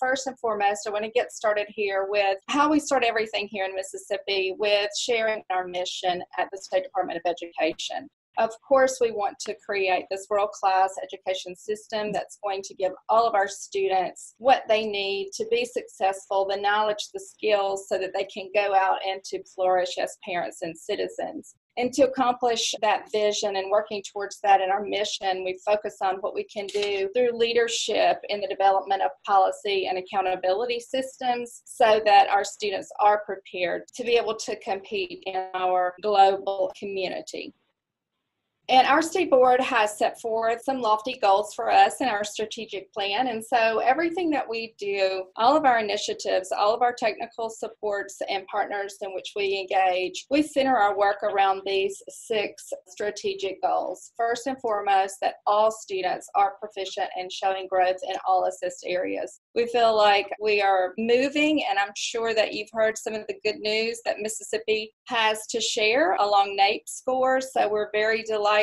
first and foremost, I want to get started here with how we start everything here in Mississippi with sharing our mission at the State Department of Education. Of course, we want to create this world-class education system that's going to give all of our students what they need to be successful, the knowledge, the skills, so that they can go out and to flourish as parents and citizens. And to accomplish that vision and working towards that in our mission, we focus on what we can do through leadership in the development of policy and accountability systems so that our students are prepared to be able to compete in our global community. And our state board has set forth some lofty goals for us in our strategic plan. And so everything that we do, all of our initiatives, all of our technical supports and partners in which we engage, we center our work around these 6 strategic goals. First and foremost, that all students are proficient in showing growth in all assist areas. We feel like we are moving, and I'm sure that you've heard some of the good news that Mississippi has to share along NAEP scores. So we're very delighted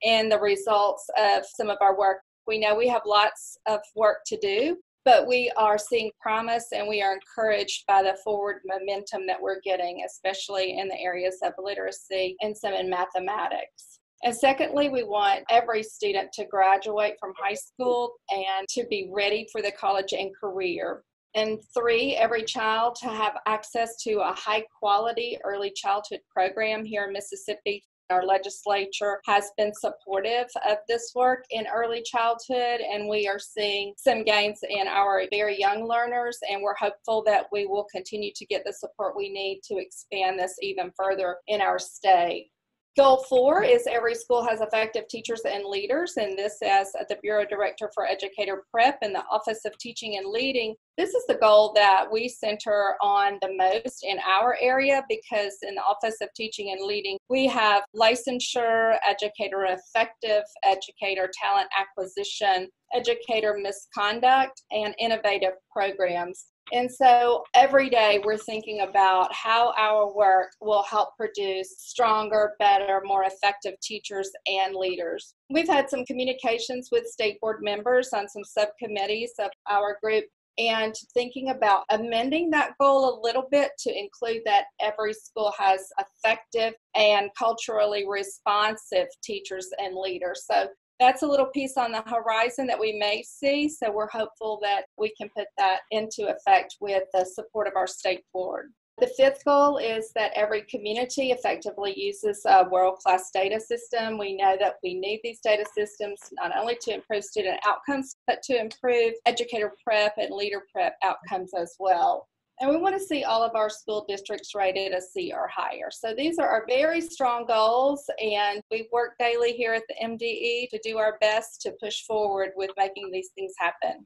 in the results of some of our work. We know we have lots of work to do, but we are seeing promise and we are encouraged by the forward momentum that we're getting, especially in the areas of literacy and some in mathematics. And secondly, we want every student to graduate from high school and to be ready for the college and career. And 3, every child to have access to a high-quality early childhood program here in Mississippi. Our legislature has been supportive of this work in early childhood, and we are seeing some gains in our very young learners, and we're hopeful that we will continue to get the support we need to expand this even further in our state. Goal 4 is every school has effective teachers and leaders, and this as the Bureau Director for Educator Prep and the Office of Teaching and Leading. This is the goal that we center on the most in our area because in the Office of Teaching and Leading, we have licensure, educator effective, educator talent acquisition, educator misconduct, and innovative programs. And so every day we're thinking about how our work will help produce stronger, better, more effective teachers and leaders. We've had some communications with state board members on some subcommittees of our group and thinking about amending that goal a little bit to include that every school has effective and culturally responsive teachers and leaders. So that's a little piece on the horizon that we may see, so we're hopeful that we can put that into effect with the support of our state board. The 5th goal is that every community effectively uses a world-class data system. We know that we need these data systems not only to improve student outcomes, but to improve educator prep and leader prep outcomes as well. And we want to see all of our school districts rated a C or higher. So these are our very strong goals, and we work daily here at the MDE to do our best to push forward with making these things happen.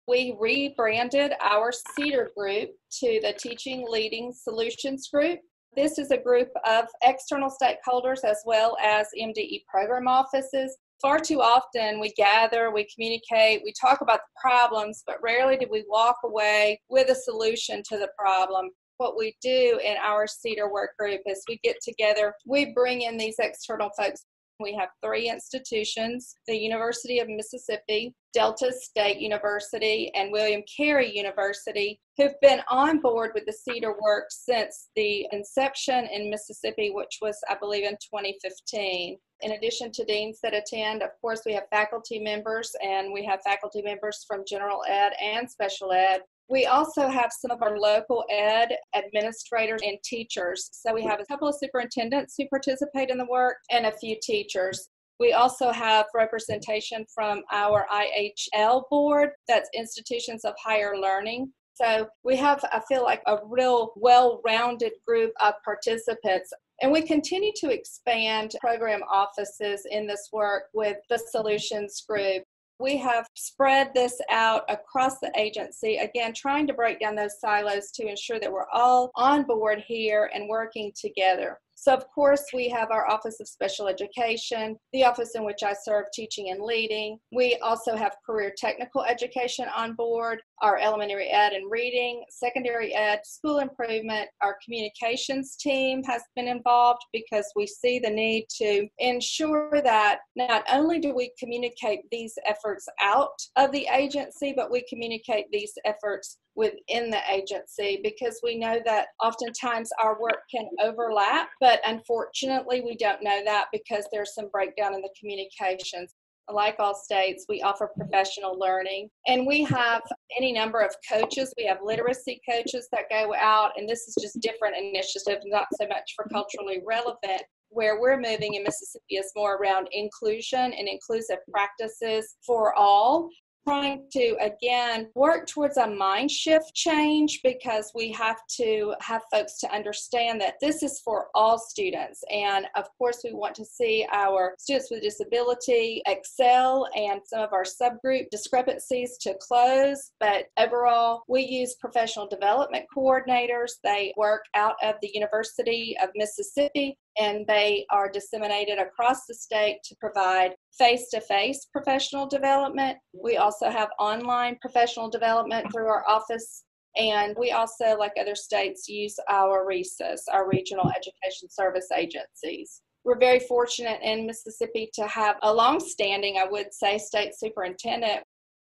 We rebranded our CEDAR group to the Teaching Leading Solutions Group. This is a group of external stakeholders as well as MDE program offices. Far too often we gather, we communicate, we talk about the problems, but rarely do we walk away with a solution to the problem. What we do in our CEDAR work group is we get together, we bring in these external folks. We have 3 institutions, the University of Mississippi, Delta State University, and William Carey University, who've been on board with the CEDAR work since the inception in Mississippi, which was, I believe, in 2015. In addition to deans that attend, of course, we have faculty members, and we have faculty members from general ed and special ed. We also have some of our local ed administrators and teachers. So we have a couple of superintendents who participate in the work and a few teachers. We also have representation from our IHL board, that's Institutions of Higher Learning. So we have, I feel like, a real well-rounded group of participants. And we continue to expand program offices in this work with the Solutions Group. We have spread this out across the agency, again, trying to break down those silos to ensure that we're all on board here and working together. So, of course, we have our Office of Special Education, the office in which I serve teaching and leading. We also have career technical education on board, our elementary ed and reading, secondary ed, school improvement. Our communications team has been involved because we see the need to ensure that not only do we communicate these efforts out of the agency, but we communicate these efforts within the agency, because we know that oftentimes our work can overlap, but unfortunately we don't know that because there's some breakdown in the communications. Like all states, we offer professional learning, and we have any number of coaches. We have literacy coaches that go out, and this is just different initiatives, not so much for culturally relevant. Where we're moving in Mississippi is more around inclusion and inclusive practices for all, trying to, again, work towards a mind shift change, because we have to have folks to understand that this is for all students. And of course, we want to see our students with disability excel and some of our subgroup discrepancies to close. But overall, we use professional development coordinators. They work out of the University of Mississippi, and they are disseminated across the state to provide face-to-face professional development. We also have online professional development through our office, and we also, like other states, use our RESAs, our Regional Education Service Agencies. We're very fortunate in Mississippi to have a long-standing, I would say, state superintendent.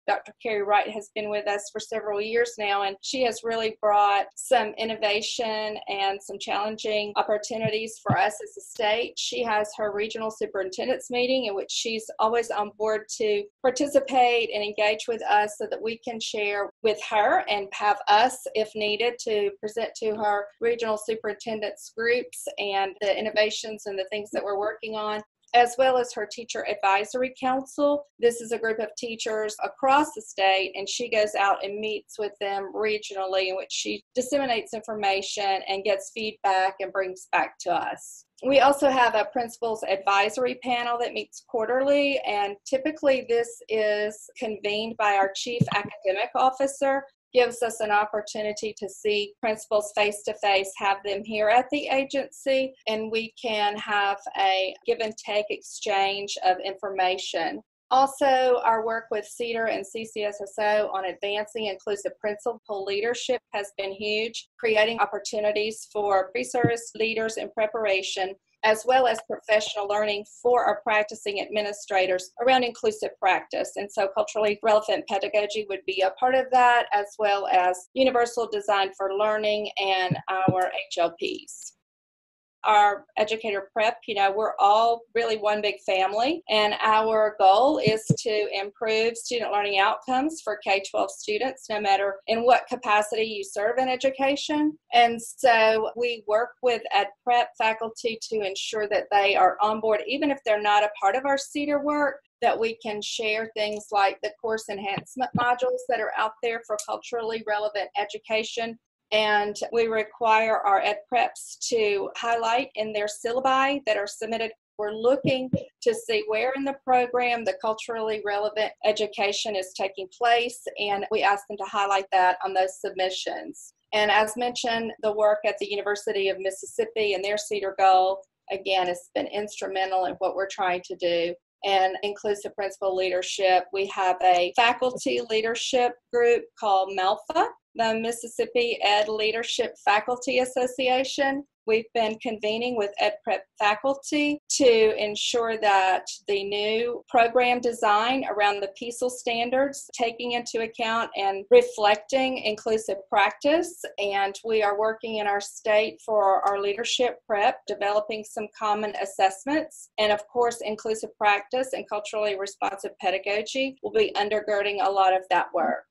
Dr. Carrie Wright has been with us for several years now, and she has really brought some innovation and some challenging opportunities for us as a state. She has her regional superintendents meeting, in which she's always on board to participate and engage with us so that we can share with her and have us, if needed, to present to her regional superintendents groups and the innovations and the things that we're working on, as well as her Teacher Advisory Council. This is a group of teachers across the state, and she goes out and meets with them regionally, in which she disseminates information and gets feedback and brings back to us. We also have a Principals Advisory Panel that meets quarterly, and typically this is convened by our Chief Academic Officer. Gives us an opportunity to see principals face-to-face, have them here at the agency, and we can have a give and take exchange of information. Also, our work with CEDAR and CCSSO on advancing inclusive principal leadership has been huge, creating opportunities for pre-service leaders in preparation, as well as professional learning for our practicing administrators around inclusive practice. And so culturally relevant pedagogy would be a part of that, as well as universal design for learning and our HLPs. Our educator prep, we're all really one big family, and our goal is to improve student learning outcomes for K-12 students, no matter in what capacity you serve in education. And so we work with ed prep faculty to ensure that they are on board, even if they're not a part of our CEDAR work, that we can share things like the course enhancement modules that are out there for culturally relevant education. And we require our ed preps to highlight in their syllabi that are submitted. We're looking to see where in the program the culturally relevant education is taking place, and we ask them to highlight that on those submissions. And as mentioned, the work at the University of Mississippi and their CEDAR goal, again, has been instrumental in what we're trying to do. And inclusive principal leadership, we have a faculty leadership group called MELFA, the Mississippi Ed Leadership Faculty Association. We've been convening with ed prep faculty to ensure that the new program design around the PECL standards, taking into account and reflecting inclusive practice. And we are working in our state for our leadership prep, developing some common assessments. And of course, inclusive practice and culturally responsive pedagogy will be undergirding a lot of that work.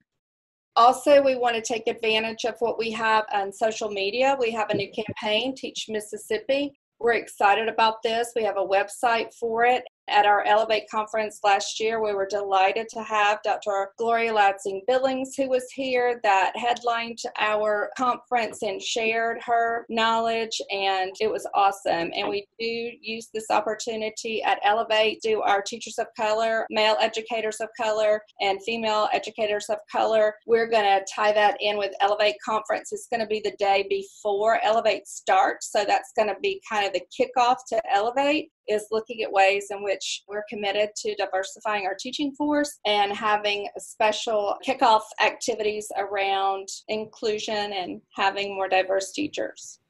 Also, we want to take advantage of what we have on social media. We have a new campaign, Teach Mississippi. We're excited about this. We have a website for it. At our Elevate conference last year, we were delighted to have Dr. Gloria Lansing-Billings, who was here, that headlined our conference and shared her knowledge, and it was awesome. And we do use this opportunity at Elevate, do our teachers of color, male educators of color, and female educators of color. We're going to tie that in with Elevate conference. It's going to be the day before Elevate starts, so that's going to be kind of the kickoff to Elevate, is looking at ways in which we're committed to diversifying our teaching force and having special kickoff activities around inclusion and having more diverse teachers.